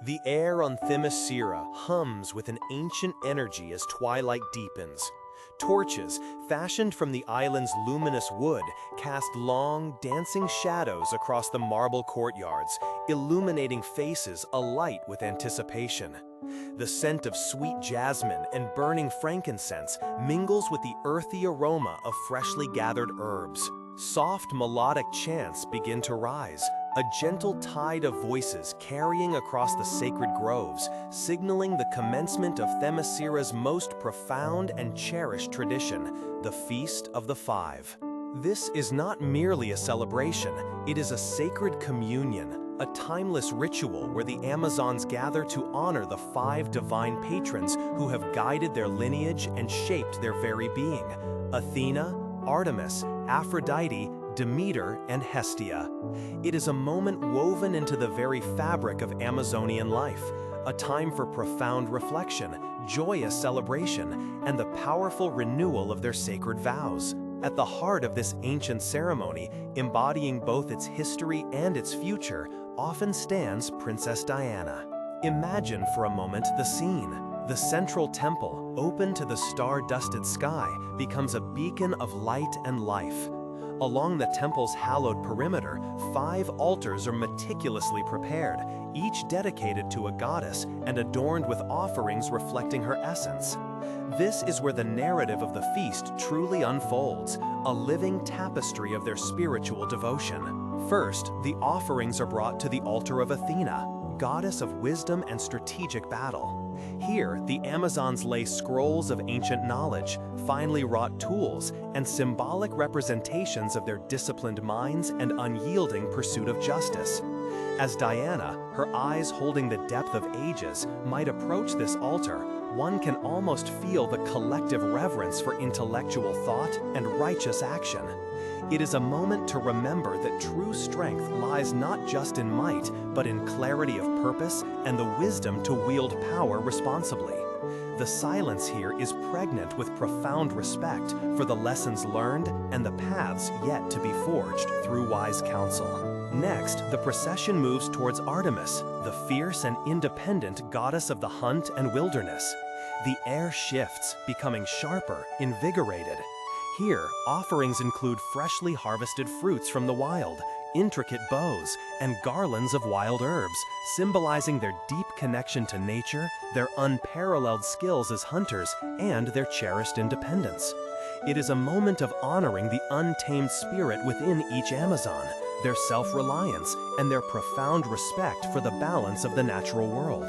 The air on Themyscira hums with an ancient energy as twilight deepens. Torches, fashioned from the island's luminous wood, cast long, dancing shadows across the marble courtyards, illuminating faces alight with anticipation. The scent of sweet jasmine and burning frankincense mingles with the earthy aroma of freshly gathered herbs. Soft melodic chants begin to rise, a gentle tide of voices carrying across the sacred groves, signaling the commencement of Themyscira's most profound and cherished tradition, the Feast of the Five. This is not merely a celebration, it is a sacred communion, a timeless ritual where the Amazons gather to honor the five divine patrons who have guided their lineage and shaped their very being: Athena, Artemis, Aphrodite, Demeter, and Hestia. It is a moment woven into the very fabric of Amazonian life, a time for profound reflection, joyous celebration, and the powerful renewal of their sacred vows. At the heart of this ancient ceremony, embodying both its history and its future, often stands Princess Diana. Imagine for a moment the scene. The central temple, open to the star-dusted sky, becomes a beacon of light and life. Along the temple's hallowed perimeter, 5 altars are meticulously prepared, each dedicated to a goddess and adorned with offerings reflecting her essence. This is where the narrative of the feast truly unfolds, a living tapestry of their spiritual devotion. First, the offerings are brought to the altar of Athena, goddess of wisdom and strategic battle. Here, the Amazons lay scrolls of ancient knowledge, finely wrought tools, and symbolic representations of their disciplined minds and unyielding pursuit of justice. As Diana, her eyes holding the depth of ages, might approach this altar, one can almost feel the collective reverence for intellectual thought and righteous action. It is a moment to remember that true strength lies not just in might, but in clarity of purpose and the wisdom to wield power responsibly. The silence here is pregnant with profound respect for the lessons learned and the paths yet to be forged through wise counsel. Next, the procession moves towards Artemis, the fierce and independent goddess of the hunt and wilderness. The air shifts, becoming sharper, invigorated. Here, offerings include freshly harvested fruits from the wild, intricate bows, and garlands of wild herbs, symbolizing their deep connection to nature, their unparalleled skills as hunters, and their cherished independence. It is a moment of honoring the untamed spirit within each Amazon, their self-reliance, and their profound respect for the balance of the natural world.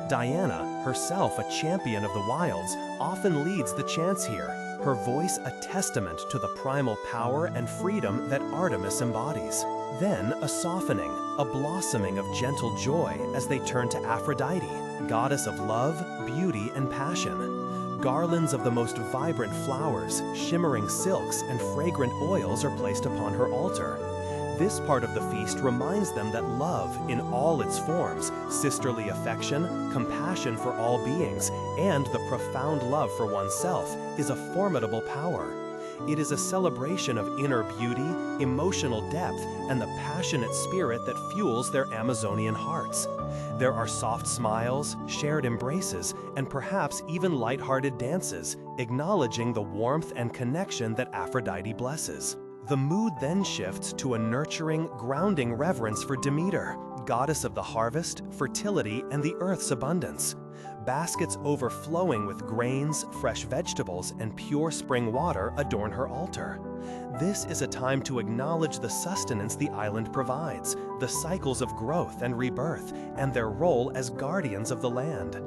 Diana, herself a champion of the wilds, often leads the chants here, her voice a testament to the primal power and freedom that Artemis embodies. Then a softening, a blossoming of gentle joy as they turn to Aphrodite, goddess of love, beauty, and passion. Garlands of the most vibrant flowers, shimmering silks, and fragrant oils are placed upon her altar. This part of the feast reminds them that love, in all its forms, sisterly affection, compassion for all beings, and the profound love for oneself, is a formidable power. It is a celebration of inner beauty, emotional depth, and the passionate spirit that fuels their Amazonian hearts. There are soft smiles, shared embraces, and perhaps even lighthearted dances, acknowledging the warmth and connection that Aphrodite blesses. The mood then shifts to a nurturing, grounding reverence for Demeter, goddess of the harvest, fertility, and the earth's abundance. Baskets overflowing with grains, fresh vegetables, and pure spring water adorn her altar. This is a time to acknowledge the sustenance the island provides, the cycles of growth and rebirth, and their role as guardians of the land.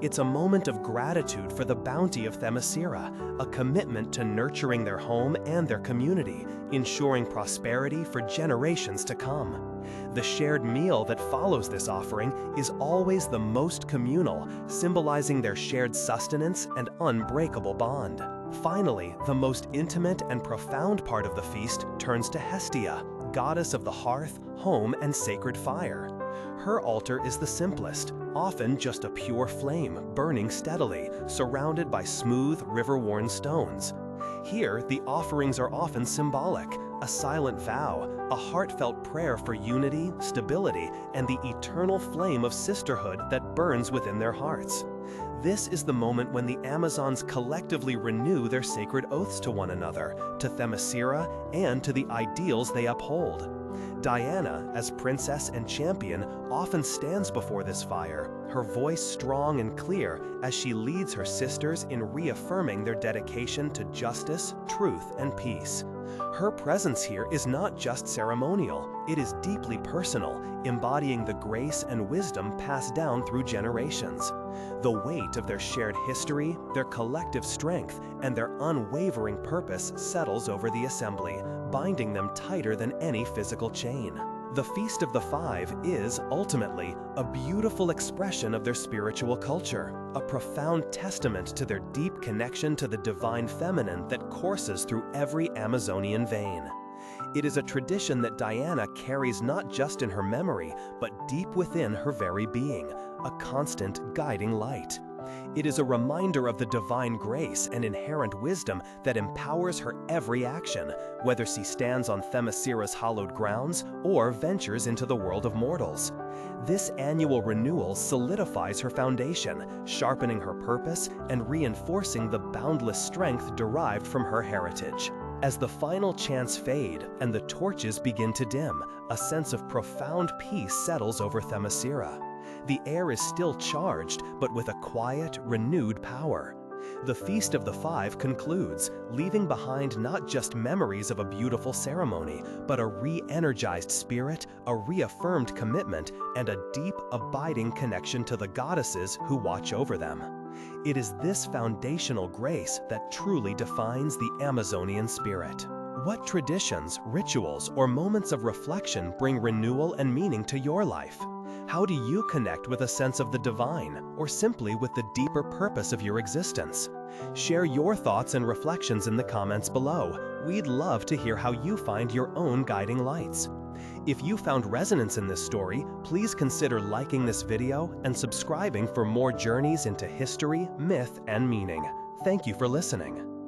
It's a moment of gratitude for the bounty of Themyscira, a commitment to nurturing their home and their community, ensuring prosperity for generations to come. The shared meal that follows this offering is always the most communal, symbolizing their shared sustenance and unbreakable bond. Finally, the most intimate and profound part of the feast turns to Hestia, goddess of the hearth, home, and sacred fire. Her altar is the simplest, often just a pure flame burning steadily, surrounded by smooth, river-worn stones. Here, the offerings are often symbolic, a silent vow, a heartfelt prayer for unity, stability, and the eternal flame of sisterhood that burns within their hearts. This is the moment when the Amazons collectively renew their sacred oaths to one another, to Themyscira, and to the ideals they uphold. Diana, as princess and champion, often stands before this fire, her voice strong and clear as she leads her sisters in reaffirming their dedication to justice, truth, and peace. Her presence here is not just ceremonial, it is deeply personal, embodying the grace and wisdom passed down through generations. The weight of their shared history, their collective strength, and their unwavering purpose settles over the assembly, binding them tighter than any physical chain. The Feast of the Five is, ultimately, a beautiful expression of their spiritual culture, a profound testament to their deep connection to the divine feminine that courses through every Amazonian vein. It is a tradition that Diana carries not just in her memory, but deep within her very being, a constant guiding light. It is a reminder of the divine grace and inherent wisdom that empowers her every action, whether she stands on Themyscira's hallowed grounds or ventures into the world of mortals. This annual renewal solidifies her foundation, sharpening her purpose and reinforcing the boundless strength derived from her heritage. As the final chants fade and the torches begin to dim, a sense of profound peace settles over Themyscira. The air is still charged, but with a quiet, renewed power. The Feast of the Five concludes, leaving behind not just memories of a beautiful ceremony, but a re-energized spirit, a reaffirmed commitment, and a deep, abiding connection to the goddesses who watch over them. It is this foundational grace that truly defines the Amazonian spirit. What traditions, rituals, or moments of reflection bring renewal and meaning to your life? How do you connect with a sense of the divine, or simply with the deeper purpose of your existence? Share your thoughts and reflections in the comments below. We'd love to hear how you find your own guiding lights. If you found resonance in this story, please consider liking this video and subscribing for more journeys into history, myth, and meaning. Thank you for listening.